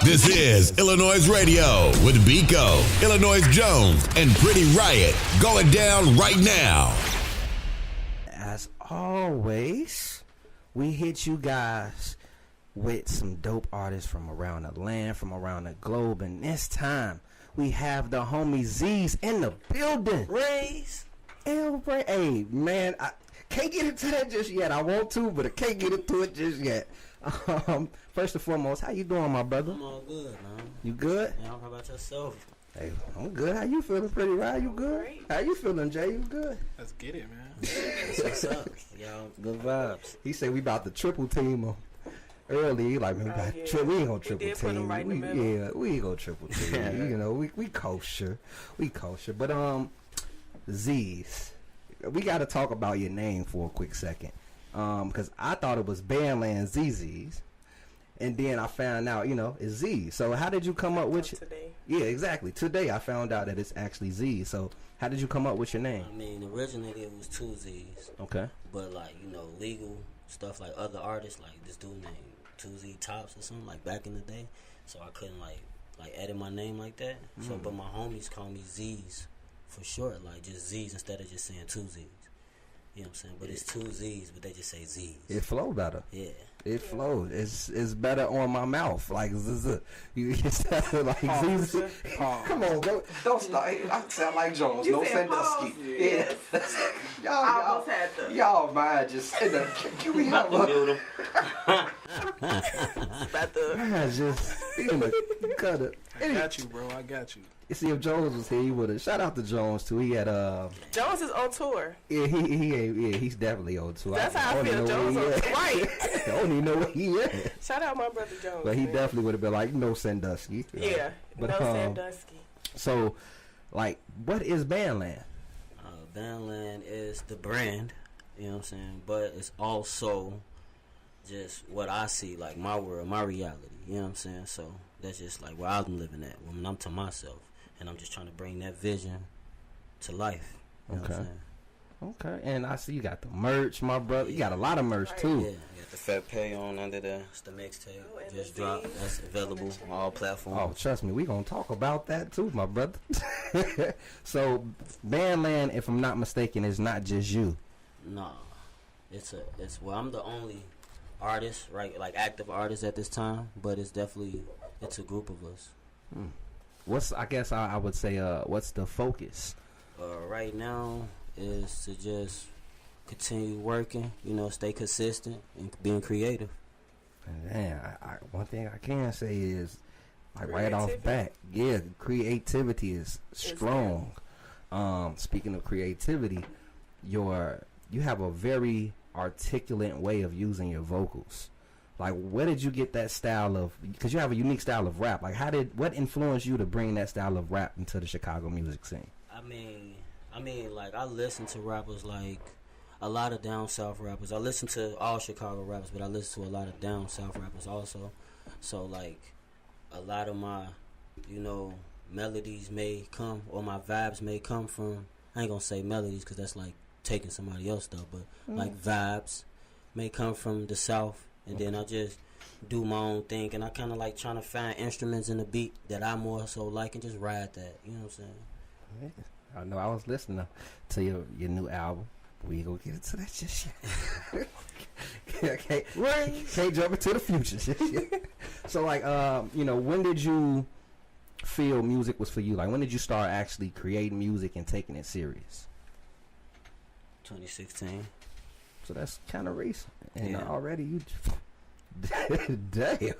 This is iLLANOiZE Radio with Biko, iLLANOiZE Jones, and Pretty Riot going down right now. As always, we hit you guys with some dope artists from around the land, from around the globe, and this time we have the homie Z's in the building. Raise. Airplay. Hey, man, I can't get into that just yet. I want to, but I can't get into it just yet. First and foremost, how you doing, my brother? I'm all good, man. You good? Yeah, how about yourself? Hey, I'm good. How you feeling, Pretty Riot? You good? Great. How you feeling, Jay? You good? Let's get it, man. That's what's up. Y'all, good vibes. He said we about to triple team him. Early, he like, man, we ain't gonna triple team. Right we ain't gonna triple team. You know, we kosher. We kosher. But Z's, we gotta talk about your name for a quick second. Because I thought it was Bandland ZZ's, and then I found out, you know, it's Z. So how did you come up with today? Yeah, exactly. Today I found out that it's actually Z. So how did you come up with your name? I mean, originally it was two Z's. Okay. But, like, you know, legal stuff like other artists, like this dude named 2Z Tops or something, like back in the day. So I couldn't, like edit my name like that. So, but my homies call me Z's for short, like just Z's instead of just saying two Z's. You know what I'm saying? But it's two Z's, but they just say Z's. It flow better. Yeah. It flows. It's better on my mouth. Like you sound like Z. Come on, don't start. I sound like Jones. You No said Sandusky. pause. Yeah. I almost had to. Y'all mind just sitting there. Can we have a About to. man just in the gutter? I got you, bro. I got you. You see, if Jones was here, he would have. Shout out to Jones too. He had Jones is on tour. yeah, he's definitely on tour. That's how I feel. don't Jones know on where tour. he Right. at. I don't even know where he at. Shout out my brother Jones. But he man. definitely would have been like, no Sandusky. Yeah. But, no Sandusky. So, like, what is Bandland? Bandland is the brand, you know what I'm saying? But it's also just what I see, like my world, my reality, you know what I'm saying? So that's just like where I'm living at when I'm to myself. And I'm just trying to bring that vision to life. You know what I'm saying? Okay, and I see you got the merch, my brother. You got a lot of merch too. Yeah, you got the Fat Pay on under there. It's the mixtape. Oh, and Just the dropped. Z's. That's available on all platforms. Oh, trust me, we gonna talk about that too, my brother. So, Bandland, if I'm not mistaken, is not just you. No, well, I'm the only artist, right? Like active artist at this time, but it's a group of us. I guess I would say, what's the focus? Right now is to just continue working, you know, stay consistent and being creative. Man, one thing I can say is, like right off Creativity. bat, yeah, creativity is strong. Speaking of creativity, you have a very articulate way of using your vocals. Like, where did you get that style of? Because you have a unique style of rap. Like, what influenced you to bring that style of rap into the Chicago music scene? I mean, like I listen to rappers like a lot of down south rappers. I listen to all Chicago rappers, but I listen to a lot of down south rappers also. So like a lot of my, you know, melodies may come or my vibes may come from. I ain't gonna say melodies because that's like taking somebody else's stuff, but like vibes may come from the south, and then I just do my own thing, and I kind of like trying to find instruments in the beat that I more so like and just ride that. You know what I'm saying? Yeah. I know I was listening to your new album. We ain't gonna get into that just yet. Can't jump into the future just yet. So like, you know, when did you feel music was for you? Like, when did you start actually creating music and taking it serious? 2016. So that's kind of recent, and Yeah. already you. Damn.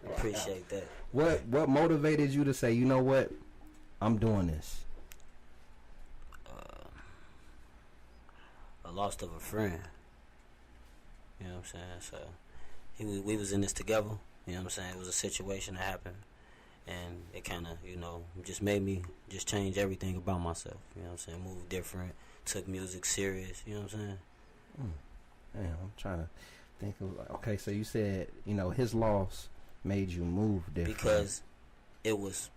Appreciate that. What motivated you to say, you know what, I'm doing this? A loss of a friend. You know what I'm saying? So we was in this together. You know what I'm saying? It was a situation that happened, and it kind of, you know, just made me just change everything about myself. You know what I'm saying? Move different, took music serious. You know what I'm saying? Damn, I'm trying to think of, like, okay, so you said, you know, his loss made you move different. Because it was,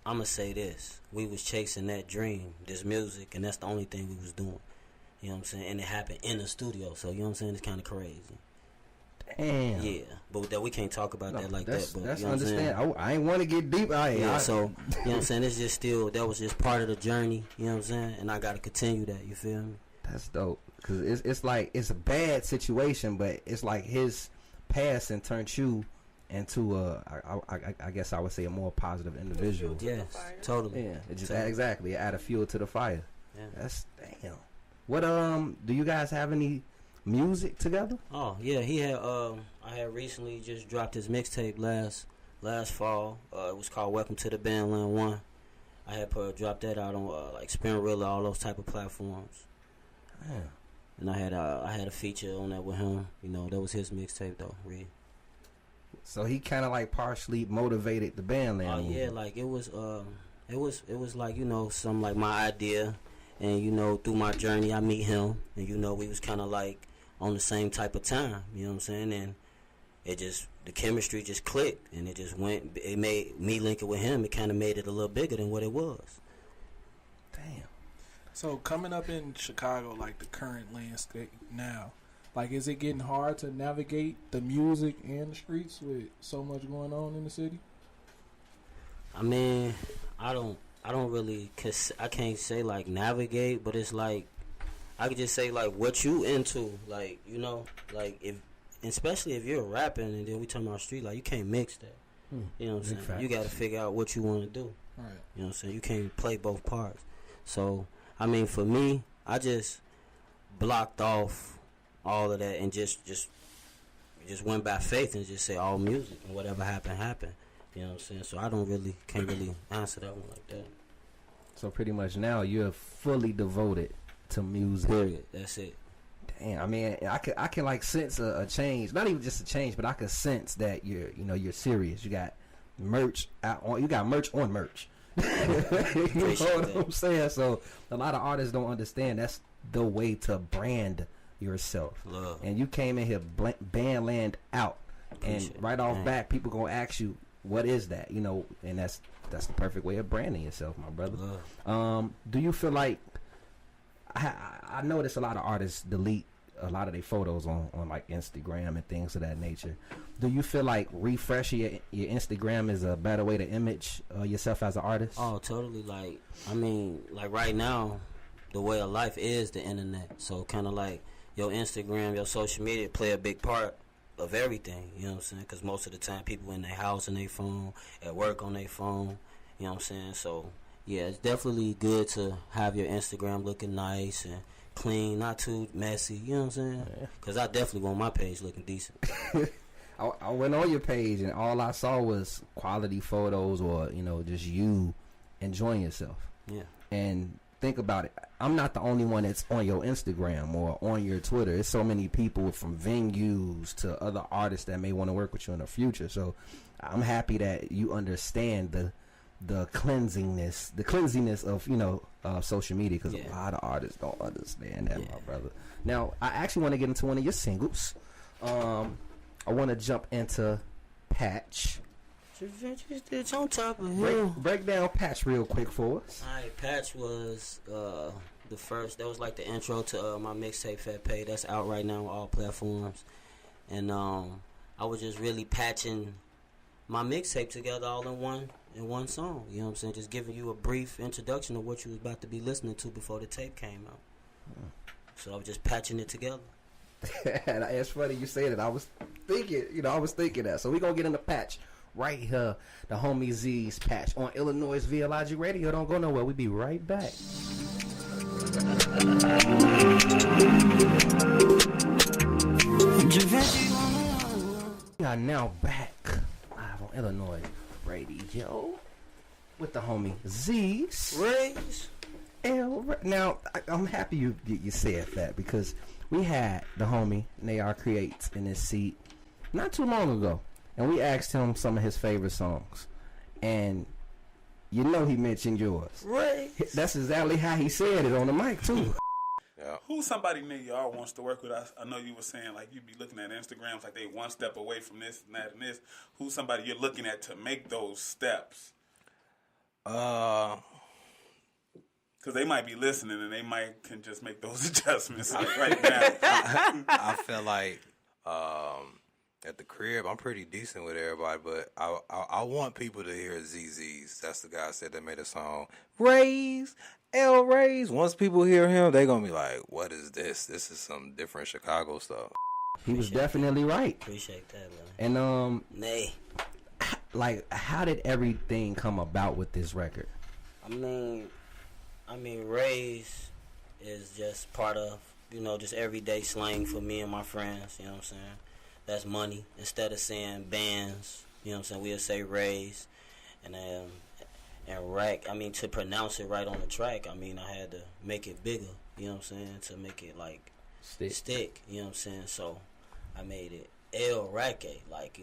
I'm going to say this, we was chasing that dream, this music, and that's the only thing we was doing. You know what I'm saying? And it happened in the studio, so you know what I'm saying? It's kind of crazy. Damn. Yeah, but that we can't talk about that like that's, that. But that's you know what I'm saying? understand. I ain't want to get deep. Yeah, so, you know what I'm saying? It's just still, that was just part of the journey, you know what I'm saying? And I got to continue that, you feel me? That's dope. Because it's like, it's a bad situation, but it's like his passing turned you into I guess I would say a more positive individual. Yes, totally. Yeah, it just Totally. exactly add a fuel to the fire. Yeah. That's damn. What do you guys have any music together? Oh, yeah, he had, I had recently just dropped his mixtape last fall. It was called Welcome to the Bandland 1. I had dropped that out on, like, Spinrilla, all those type of platforms. Damn. And I had a feature on that with him. You know, that was his mixtape though, really. So he kind of like partially motivated the Bandland. Oh yeah, like it was like, you know, some like my idea, and you know, through my journey I meet him, and you know, we was kind of like on the same type of time. You know what I'm saying? And it just, the chemistry just clicked, and it just went. It made me linking with him. It kind of made it a little bigger than what it was. Damn. So coming up in Chicago, like the current landscape now, like is it getting hard to navigate the music and the streets with so much going on in the city? I mean, I don't really, cause I can't say like navigate, but it's like I could just say like what you into, like, you know, like if, especially if you're rapping and then we talking about street, like you can't mix that. You know what I'm saying? Facts. You got to figure out what you want to do. Right. You know what I'm saying? You can't play both parts. So I mean, for me, I just blocked off all of that and just went by faith and just say all music and whatever happened. You know what I'm saying? So I can't really answer that one like that. So pretty much now you're fully devoted to music. Period. That's it. Damn, I mean, I can like sense a change. Not even just a change, but I can sense that you're serious. You got merch out on. You got merch on merch. You know what I'm saying? So a lot of artists don't understand that's the way to brand yourself. Love. And you came in here Bandland out, Appreciate and right off it. back, people gonna ask you, what is that? You know, and that's the perfect way of branding yourself, my brother. Love. Do you feel like I notice a lot of artists delete a lot of their photos on like Instagram and things of that nature. Do you feel like refreshing your Instagram is a better way to image yourself as an artist? Oh, totally. Like, I mean, like right now, the way of life is the internet. So kind of like your Instagram, your social media play a big part of everything. You know what I'm saying? Because most of the time people in their house on their phone, at work on their phone. You know what I'm saying? So yeah, it's definitely good to have your Instagram looking nice and clean, not too messy. You know what I'm saying? Because I definitely want my page looking decent. I went on your page and all I saw was quality photos or, you know, just you enjoying yourself. Yeah. And think about it. I'm not the only one that's on your Instagram or on your Twitter. There's so many people from venues to other artists that may want to work with you in the future. So I'm happy that you understand the cleansiness of, you know, social media, because a lot of artists don't understand that, my brother. Now, I actually want to get into one of your singles. I want to jump into Patch. It's on top of him. Break down Patch real quick for us. Alright, Patch was the first. That was like the intro to my mixtape Fat Pay. That's out right now on all platforms. And I was just really patching my mixtape together all in one song. You know what I'm saying? Just giving you a brief introduction of what you was about to be listening to before the tape came out. So I was just patching it together. It's funny you say that. I was thinking that. So we're going to get in the Patch right here. The homie Z's Patch on iLLANOiZE via Logic Radio. Don't go nowhere. We'll be right back. We are now back live on iLLANOiZE Radio with the homie Z's. Raise. Now, I'm happy you said that, because we had the homie Nayar Creates in his seat not too long ago, and we asked him some of his favorite songs, and you know he mentioned yours. Right. That's exactly how he said it on the mic too. Yeah. Who's somebody Nayar wants to work with? I know you were saying like you'd be looking at Instagrams like they one step away from this and that and this. Who's somebody you're looking at to make those steps? Because they might be listening and they can just make those adjustments like right now. I feel like At the crib, I'm pretty decent with everybody, but I want people to hear ZZ's. That's the guy I said that made a song. Raise, L Raise. Once people hear him, they gonna be like, "What is this? This is some different Chicago stuff." He was definitely right. Appreciate that, man. And Nay. like, how did everything come about with this record? I mean, raise is just part of, just everyday slang for me and my friends, you know what I'm saying? That's money. Instead of saying bands, you know what I'm saying, we'll say raise. And rack, to pronounce it right on the track, I had to make it bigger, you know what I'm saying, to make it, like, stick, you know what I'm saying? So I made it El Racka, like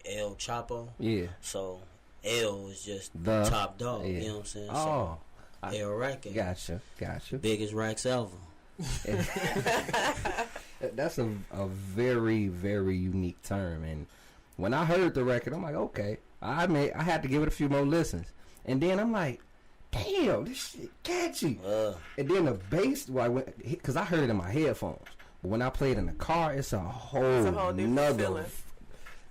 El Chapo. Yeah. So L is just the top dog, yeah. you know what I'm saying? Oh. So El Racka. Gotcha. Biggest racks ever. That's a very, very unique term. And when I heard the record, I'm like, okay. I had to give it a few more listens. And then I'm like, damn, this shit catchy. And then the bass, because I heard it in my headphones. But when I played in the car, it's a whole different nother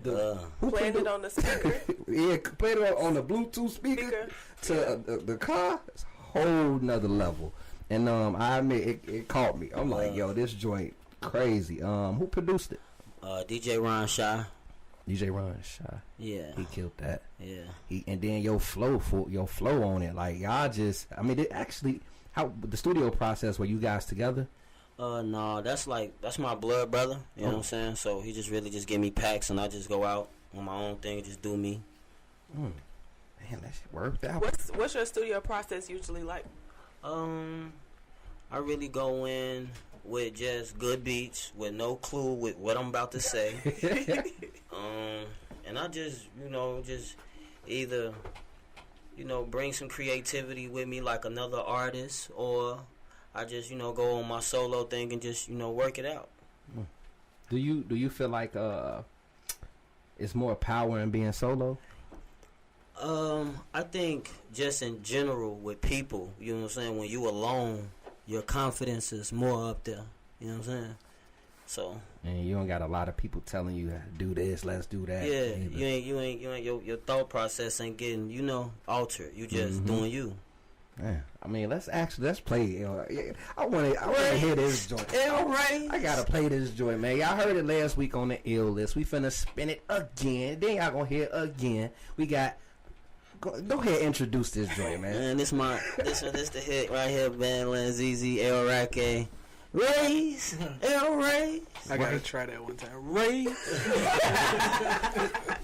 feeling. Who played it on the speaker? Yeah, played it on the Bluetooth speaker. To the car. It's a whole nother level. And I admit it caught me. I'm like, yo, this joint crazy. Who produced it? DJ Ron Shaw. DJ Ron Shaw. Yeah, he killed that. Yeah. And then your flow on it, like y'all just. It actually, how the studio process were you guys together? No, that's my blood brother. You know what I'm saying? So he just really just give me packs, and I just go out on my own thing, just do me. Man, that shit worked out. What's your studio process usually like? I really go in with just good beats, with no clue with what I'm about to say. And I just, just either, bring some creativity with me like another artist, or I just, go on my solo thing and just, work it out. Do you feel like it's more power in being solo? I think just in general with people, you know what I'm saying, when you alone, your confidence is more up there, you know what I'm saying? So. And you don't got a lot of people telling you, do this, let's do that. Yeah, you ain't your thought process ain't getting, altered. You just doing you. Yeah. Let's play. I want to hear this joint. I gotta play this joint, man. Y'all heard it last week on the ill list. We finna spin it again. Then y'all gonna hear it again. We got. Go ahead, introduce this joint, man. Man, this the hit right here. Bandland, ZZ, El Racka, Raise, El Raise. I gotta try that one time. Raise.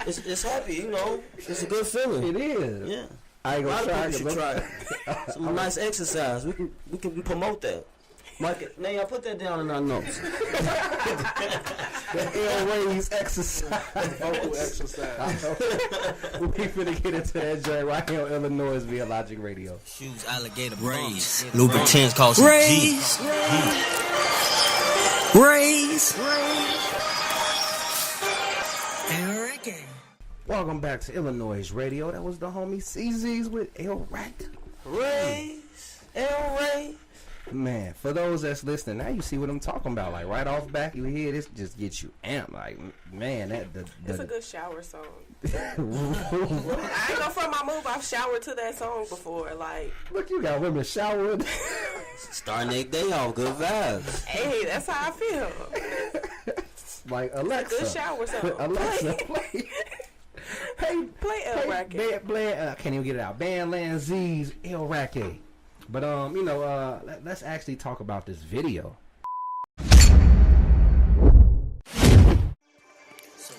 It's happy, It's a good feeling. It is. Yeah. I ain't gonna try. Should try it. Some nice exercise. We can promote that. Mike, now y'all put that down in our notes. The airways exercise. Vocal exercise. We finna get into that joint right here on Illinois via Logic Radio. Shoes, alligator, raise. Lubricants called raise. Raise. Welcome back to Illinois Radio. That was the homie CZ's with El Racka. Raise. El Raise. Man, for those that's listening, now you see what I'm talking about. Like right off back, you hear this, just gets you amped. Like, man, it's a good shower song. I ain't gonna front my move. I've showered to that song before. Like, look, you got women showering. Starting their day off, good vibes. Hey, that's how I feel. Like Alexa, good shower song. Alexa, play. Hey, play El Racka. I can't even get it out. Bandland Z's El Racka. But let's actually talk about this video.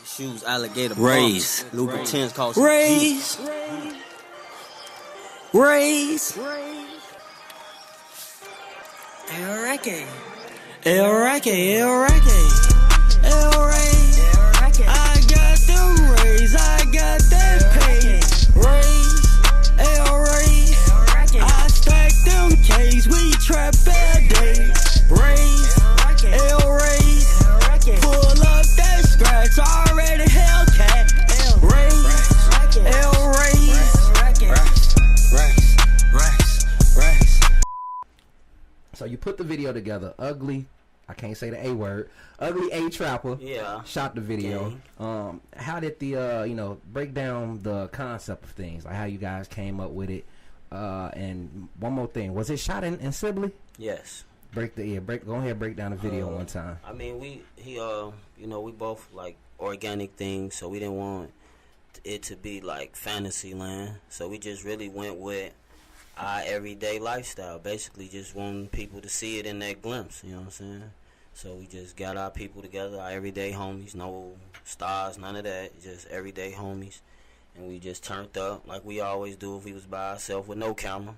Shoes, alligator, raise. Lubricants called raise. Raise. El Racka. El Racka. El Racka. El Racka. I got them raise. I got that pay. Raise. El Racka. I stack them K's, we trap bad days. Raise, El Raise, pull up that scratch, already Hellcat. Raise, El Raise. So you put the video together, ugly, I can't say the A word. Ugly A Trapper. Yeah. Shot the video. How did the break down the concept of things, like how you guys came up with it? And one more thing, was it shot in Sibley? Yes. Go ahead, break down the video one time. I mean, we both like organic things, so we didn't want it to be like fantasy land. So we just really went with our everyday lifestyle, basically just wanting people to see it in that glimpse, you know what I'm saying? So we just got our people together, our everyday homies, no stars, none of that, just everyday homies. And we just turned up like we always do if we was by ourselves with no camera.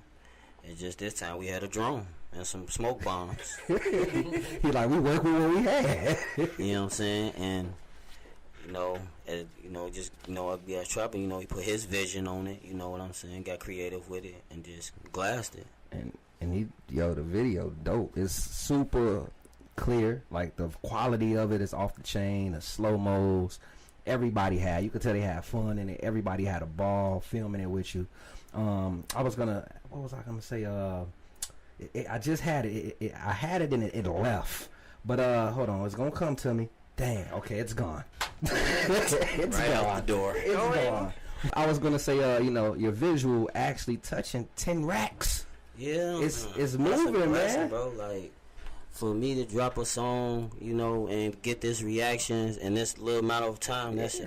And just this time we had a drone and some smoke bombs. He like, we work with what we had. You know what I'm saying? And Ugly Ass Trapper, he put his vision on it, you know what I'm saying? Got creative with it and just glassed it. And the video dope. It's super clear. Like the quality of it is off the chain. The slow mos. You could tell they had fun in it. Everybody had a ball filming it with you. What was I gonna say? I just had it. I had it and it left. But hold on, it's gonna come to me. Dang, okay, it's gone. It's right gone. out the door. It's gone. I was gonna say, your visual actually touching 10 racks. Yeah, it's moving, man. Bro. Like, for me to drop a song, and get this reactions in this little amount of time, that's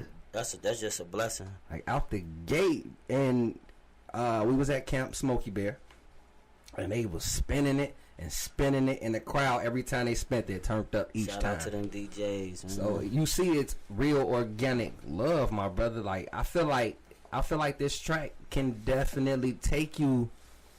just a blessing. Like out the gate, and we was at Camp Smokey Bear, and they was spinning it, and the crowd every time they spent it turned up each time. Shout out to them DJs. So you see, it's real organic love, my brother. Like I feel like this track can definitely take you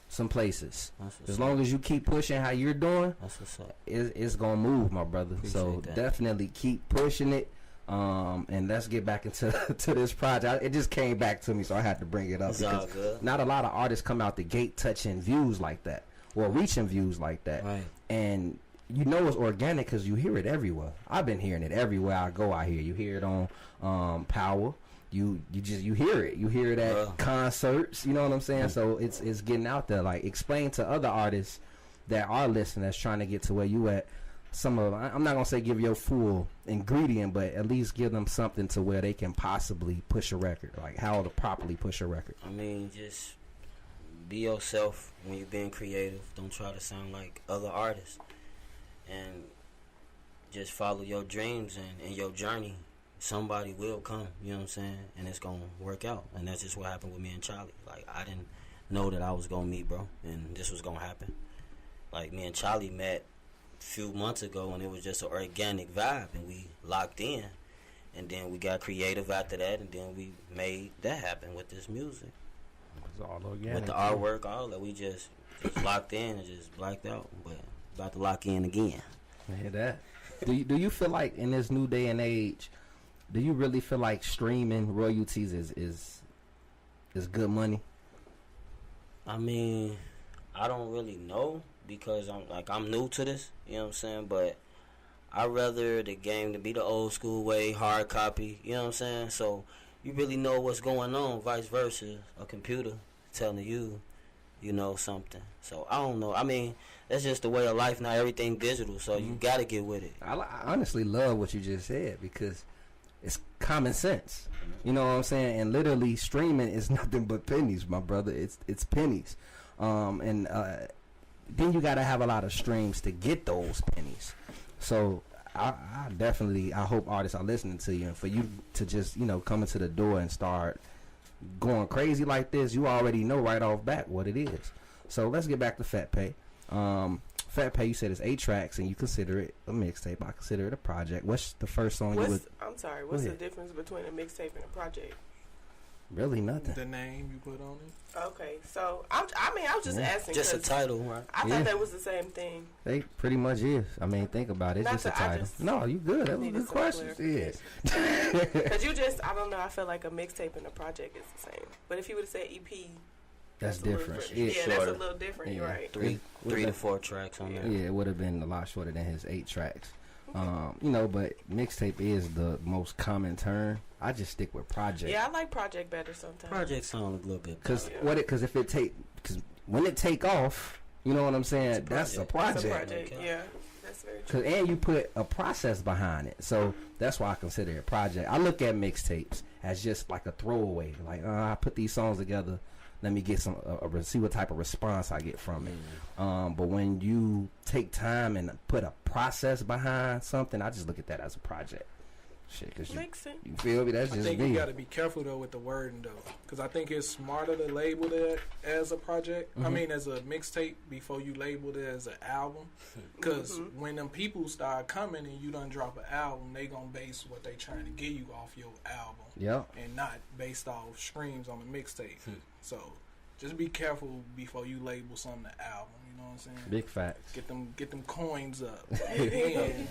some places. As long as you keep pushing how you're doing, that's what's up. It's gonna move, my brother. So definitely keep pushing it. And let's get back into to this project. It just came back to me, so I had to bring it up. It's all good. Not a lot of artists come out the gate touching views like that, or reaching views like that. Right. And it's organic because you hear it everywhere. I've been hearing it everywhere I go out here. You hear it on Power. You hear it. You hear it at concerts. You know what I'm saying? So it's getting out there. Like, explain to other artists that are listening, that's trying to get to where you at. I'm not gonna say give your full ingredient, but at least give them something to where they can possibly push a record, like how to properly push a record. I mean, just be yourself when you're being creative. Don't try to sound like other artists, and just follow your dreams and your journey. Somebody will come, you know what I'm saying, and it's gonna work out. And that's just what happened with me and Charlie. Like, I didn't know that I was gonna meet, bro, and this was gonna happen. Like, me and Charlie met few months ago, and it was just an organic vibe, and we locked in, and then we got creative after that, and then we made that happen with this music. It's all organic. With the artwork, all that, we just locked in and just blacked out, but about to lock in again. I hear that. Do you feel like in this new day and age, do you really feel like streaming royalties is good money? I mean, I don't really know, because I'm new to this, you know what I'm saying, but I'd rather the game to be the old school way, hard copy, you know what I'm saying, so you really know what's going on, vice versa, a computer telling you, something. So I don't know, I mean, that's just the way of life now, everything digital, so you gotta get with it. I honestly love what you just said, because it's common sense, you know what I'm saying, and literally streaming is nothing but pennies, my brother. It's pennies, then you gotta have a lot of streams to get those pennies. So I hope artists are listening to you, and for you to just come into the door and start going crazy like this, you already know right off bat what it is. So let's get back to Fat Pay. Fat Pay, you said it's 8 tracks, and you consider it a mixtape. I consider it a project. What's the first song you would? I'm sorry. What's the difference between a mixtape and a project? Really nothing. The name you put on it. Okay, so I was just asking. Just a title, right? I thought that was the same thing. They pretty much is. I mean, think about it. It's just a title. No, you good. That was a good question. Yeah. Because I don't know. I feel like a mixtape and a project is the same. But if you would have said EP, that's different. That's a little different. You're right. 3 to 4 tracks on there. Yeah, it would have been a lot shorter than his 8 tracks. But mixtape is the most common term. I just stick with project. Yeah, I like project better sometimes. Project sound a little bit. Because when it take off, you know what I'm saying? That's a project. Yeah, that's very true. And you put a process behind it. So that's why I consider it a project. I look at mixtapes as just like a throwaway. Like, I put these songs together. Let me get see what type of response I get from it. But when you take time and put a process behind something, I just look at that as a project. Shit, cause Makes sense. you feel me? That's I just think me. you got to be careful though with the wording though, because I think it's smarter to label it as a project. I mean, as a mixtape before you label it as an album. Because when them people start coming and you done drop an album, they gonna base what they trying to get you off your album. Yep. And not based off streams on the mixtape. So just be careful before you label something an album. You know what I'm saying? Big facts. Get them coins up. Then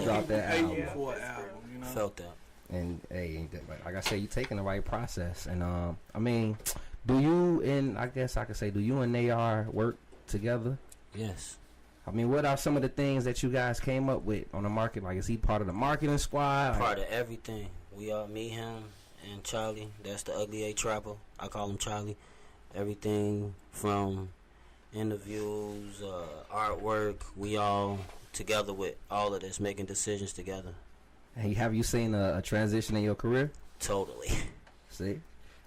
drop that pay album. you for an album. You know? Felt that. And hey, like I said, you taking the right process. And I mean, do you and I guess I could say, do you and AR work together? Yes. I mean, what are some of the things that you guys came up with on the market? Like, is he part of the marketing squad? Part of everything. We are me, him, and Charlie. That's the ugly A trapper. I call him Charlie. Everything from interviews, artwork. We all together with all of this, making decisions together. Hey, have you seen a transition in your career? Totally. See,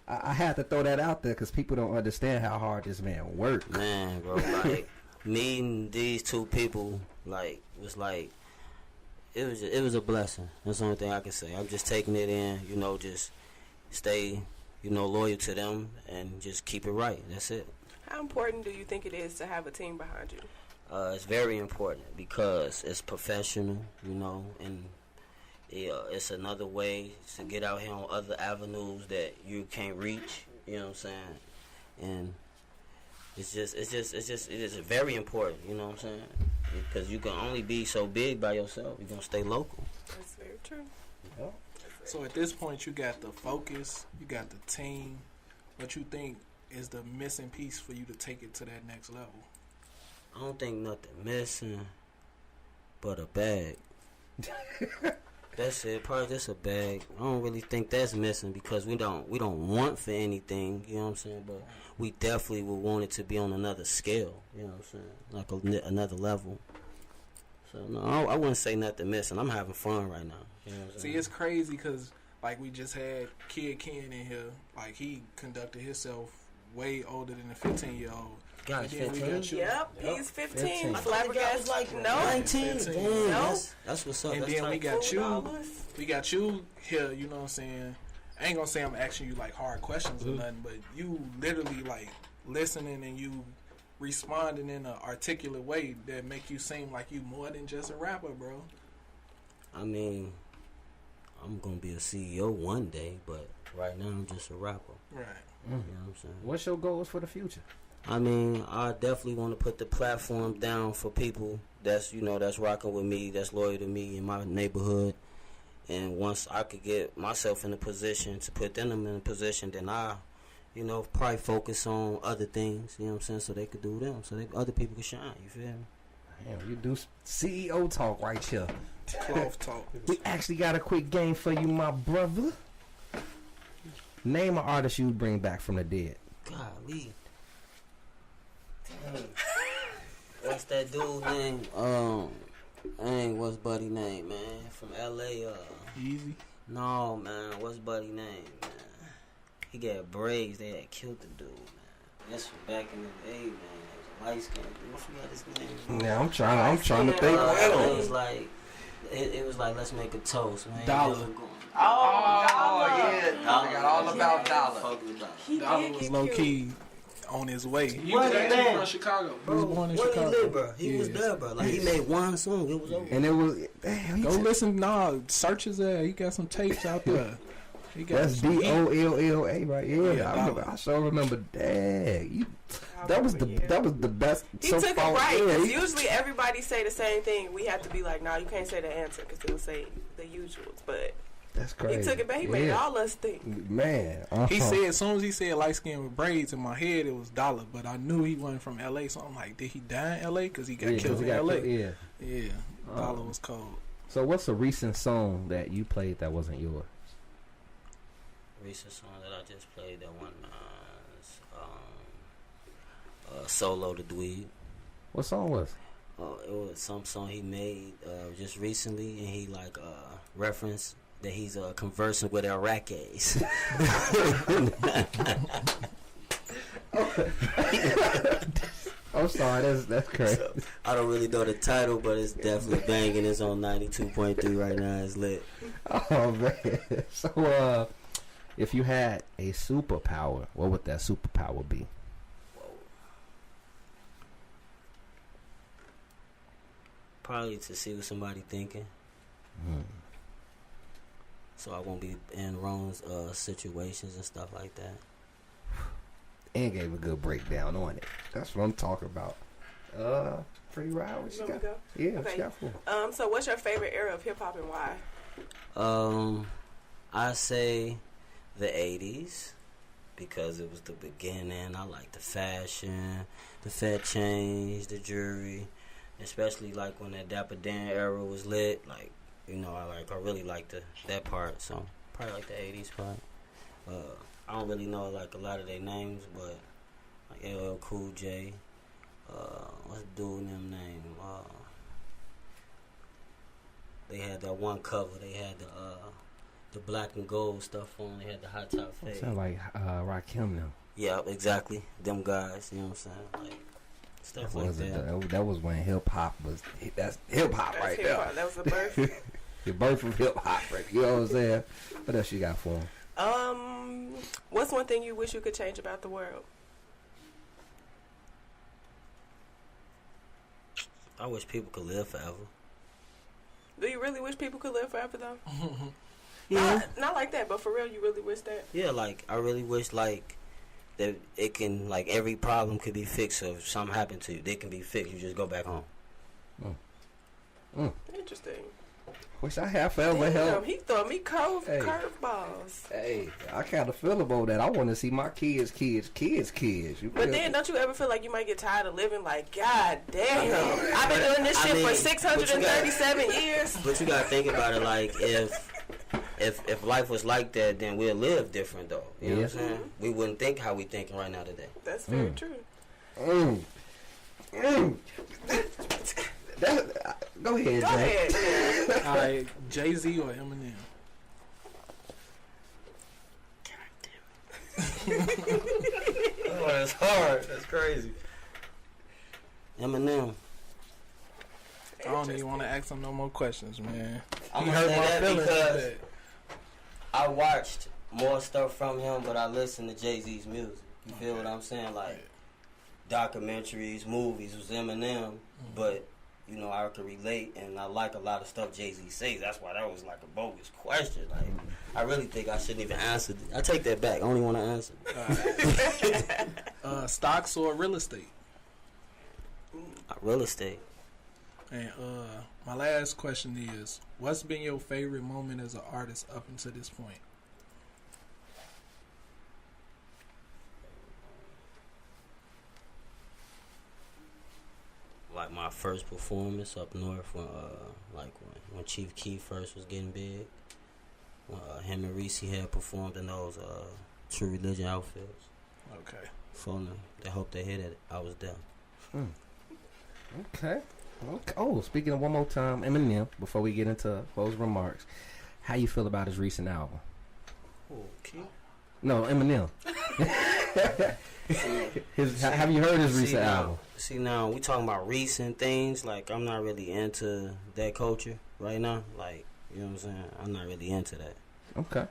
I had to throw that out there because people don't understand how hard this man worked. Man, bro, like meeting these two people, like was like it was a blessing. That's the only thing I can say. I'm just taking it in, you know, just stay, you know, loyal to them and just keep it right. That's it. How important do you think it is to have a team behind you? It's very important because it's professional, you know, and it's another way to get out here on other avenues that you can't reach. You know what I'm saying? And it is very important. You know what I'm saying? Because you can only be so big by yourself. You're gonna stay local. That's very true. Yep. So at this point, you got the focus, you got the team. What you think is the missing piece for you to take it to that next level? I don't think nothing missing, but a bag. That's it. Probably just a bag. I don't really think that's missing because we don't want for anything. You know what I'm saying? But we definitely would want it to be on another scale. You know what I'm saying? Like another level. So no, I wouldn't say nothing missing. I'm having fun right now. You know what I'm saying? See, it's crazy because like we just had Kid Ken in here. Like he conducted himself way older than a 15-year-old. God, And then we 15? got you. Yep, he's 15. 15. Flabbergasted. like No. 19. 15. Damn, No. that's what's up. And That's then we tight. got you. $4. We got you here. You know what I'm saying? I ain't gonna say I'm asking you like hard questions or nothing, but you literally like listening and you responding in an articulate way that make you seem like you more than just a rapper, bro. I mean, I'm gonna be a CEO one day, but right now I'm just a rapper. Right. You know what I'm saying? What's your goals for the future? I mean, I definitely want to put the platform down for people that's, you know, that's rocking with me, that's loyal to me in my neighborhood. And once I could get myself in a position to put them in a position, then I, you know, probably focus on other things, you know what I'm saying, so they could do them, so other people can shine, you feel me? Damn, you do CEO talk right here. Cloth talk. We actually got a quick game for you, my brother. Name an artist you'd bring back from the dead. Golly. Dang. What's that dude name? What's Buddy name, man? From LA, Easy. No, man. What's Buddy name, man? He got braids. They had killed the dude, man. That's from back in the day, man. Light skinned dude. I forgot his name. Yeah, I'm trying to think. It was like let's make a toast, man. Dollar. Yeah, Dollar. got all about Dollar. Fuck with Dollar. He Dollar did was get low cute. key on his way. He What was a actually man. from Chicago. He was born in Where Chicago. he live, bro? He was Yeah. there, bro. Like he made one song. It was over. And it was damn. Go listen. Nah, search his ass. He got some tapes out there. He got That's some heat. DOLLA, right? Yeah, Yeah, I remember. Dollar. I sure remember. Dang, that was the best. He so took it far. right. Yeah, 'Cause he- usually everybody say the same thing. We have to be like, nah, you can't say the answer because they'll say the usuals. But that's crazy. he took it back. He made all us think. Man, He said, as soon as he said light skin with braids, in my head it was Dollar, but I knew he wasn't from LA, so I'm like, did he die in LA? Because he got killed in LA. Yeah. Yeah, Dollar was cold. So, what's a recent song that you played that wasn't yours? Recent song that I just played that one is Solo the Dweeb. What song was? It was some song he made just recently, and he like referenced that he's conversing with Iraqis. I'm sorry, that's crazy. So, I don't really know the title, but it's definitely banging. It's on 92.3 right now. It's lit. Oh man. So if you had a superpower, what would that superpower be? Probably to see what somebody thinking. So I won't be in wrong situations and stuff like that. And gave a good breakdown on it. That's what I'm talking about. Pretty Ride, what you got? Go? Yeah, what Okay. you got for? So what's your favorite era of hip hop and why? I say the 80s because it was the beginning. I like the fashion, the fat change, the jewelry, especially like when that Dapper Dan era was lit. Like, you know, I really liked that part. So probably like the 80s part. I don't really know like a lot of their names, but like LL Cool J. What's the dude them name? They had that one cover. They had the black and gold stuff on. They had the hot top fade. Sound like Rakim now. Yeah, exactly. Them guys. You know what I'm saying? Like stuff like that. That was when hip hop was. That's hip hop right there. hip-hop. That was the birth. The birth of hip hop, right? You know what I'm saying? What else you got for him? What's one thing you wish you could change about the world? I wish people could live forever. Do you really wish people could live forever though? Yeah. Not like that, but for real, you really wish that? Yeah, like I really wish like that it can like every problem could be fixed. So if something happened to you, they can be fixed. You just go back home. Interesting. Wish I had forever Damn, help. he throw me Hey. curveballs. Hey, I kind of feel about that. I want to see my kids. You But feel then, don't you ever feel like you might get tired of living? Like, God damn, I've been doing this I shit mean, for 637 years. But you gotta think about it like if life was like that, then we'll live different though. You know what I'm saying? We wouldn't think how we thinking right now today. That's very true. Go ahead, Go Jay. ahead. All right, Jay-Z or Eminem? Oh, that's hard. That's crazy. Eminem. I don't even want to ask him no more questions, man. I'm He gonna hurt say my that feelings because with that. I watched more stuff from him, but I listened to Jay-Z's music. You feel what I'm saying? Like documentaries, movies was Eminem, but you know I could relate, and I like a lot of stuff Jay-Z says. That's why that was like a bogus question. Like I really think I shouldn't even answer it. I take that back. I only want to answer. Stocks or real estate? Real estate. And my last question is, what's been your favorite moment as an artist up until this point? Like my first performance up north when Chief Keef first was getting big. Him and Reese had performed in those True Religion outfits. Okay. So they hope they hit it. I was there. Okay. Oh, speaking of one more time, Eminem, before we get into closing remarks, how you feel about his recent album? Okay. No, Eminem. Have you heard his recent album? See now, we talking about recent things. Like I'm not really into that culture right now. Like you know what I'm saying? I'm not really into that. Okay.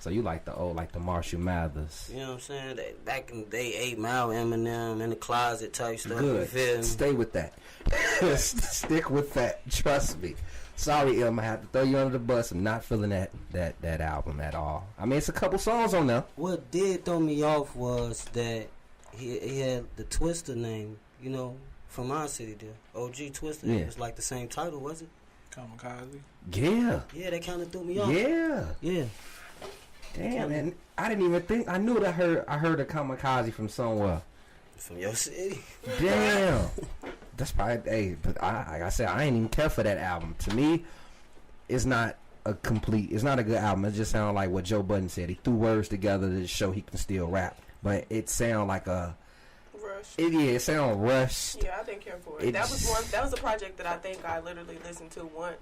So you like the old, like the Marshall Mathers? You know what I'm saying? Back in the day, 8 Mile, Eminem, in the closet type stuff. You Good. feel me? Stay with that. Stick with that. Trust me. Sorry, Em, I have to throw you under the bus. I'm not feeling that album at all. I mean, it's a couple songs on there. What did throw me off was that he had the Twister name, you know, from our city there. OG Twister. Yeah. It was like the same title, was it? Kamikaze. Yeah. Yeah, that kind of threw me off. Yeah. Yeah. Damn, man. I didn't even think. I knew that I heard a Kamikaze from somewhere. From your city. Damn. That's probably, hey, but like I said, I ain't even care for that album. To me, it's not a good album. It just sounds like what Joe Budden said. He threw words together to show he can still rap. But it sounds like Rush. It sound rushed. Yeah, I didn't care for it. That was a project that I think I literally listened to once,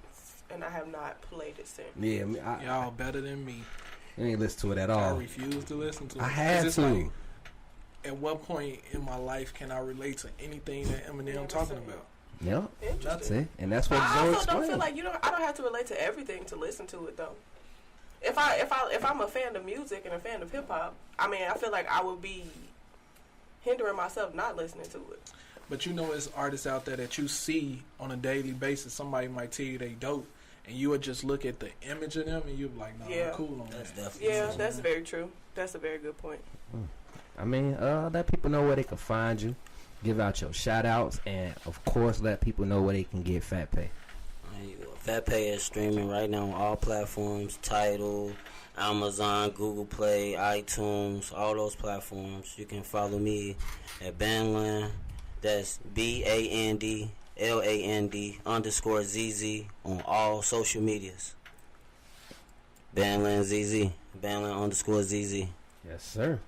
and I have not played it since. Yeah, y'all better than me. I ain't listen to it at I all. refuse to listen to it. I had to. Like, at what point in my life can I relate to anything that Eminem talking about? Yep, that's Interesting. it, and that's what I Joe also explained. don't feel like I don't have to relate to everything to listen to it though. If I'm a fan of music and a fan of hip hop, I mean, I feel like I would be hindering myself not listening to it. But you know, there's artists out there that you see on a daily basis. Somebody might tell you they dope, and you would just look at the image of them, and you'd be like, "No, Yeah. I'm cool on That's that." definitely Yeah, true. that's very true. That's a very good point. I mean, let people know where they can find you. Give out your shout outs, and of course, let people know where they can get Fat Pay. Fat Pay is streaming right now on all platforms: Tidal, Amazon, Google Play, iTunes, all those platforms. You can follow me at Bandland. That's BANDLAND_ZZ on all social medias. Bandland ZZ. Bandland_ZZ. Yes, sir.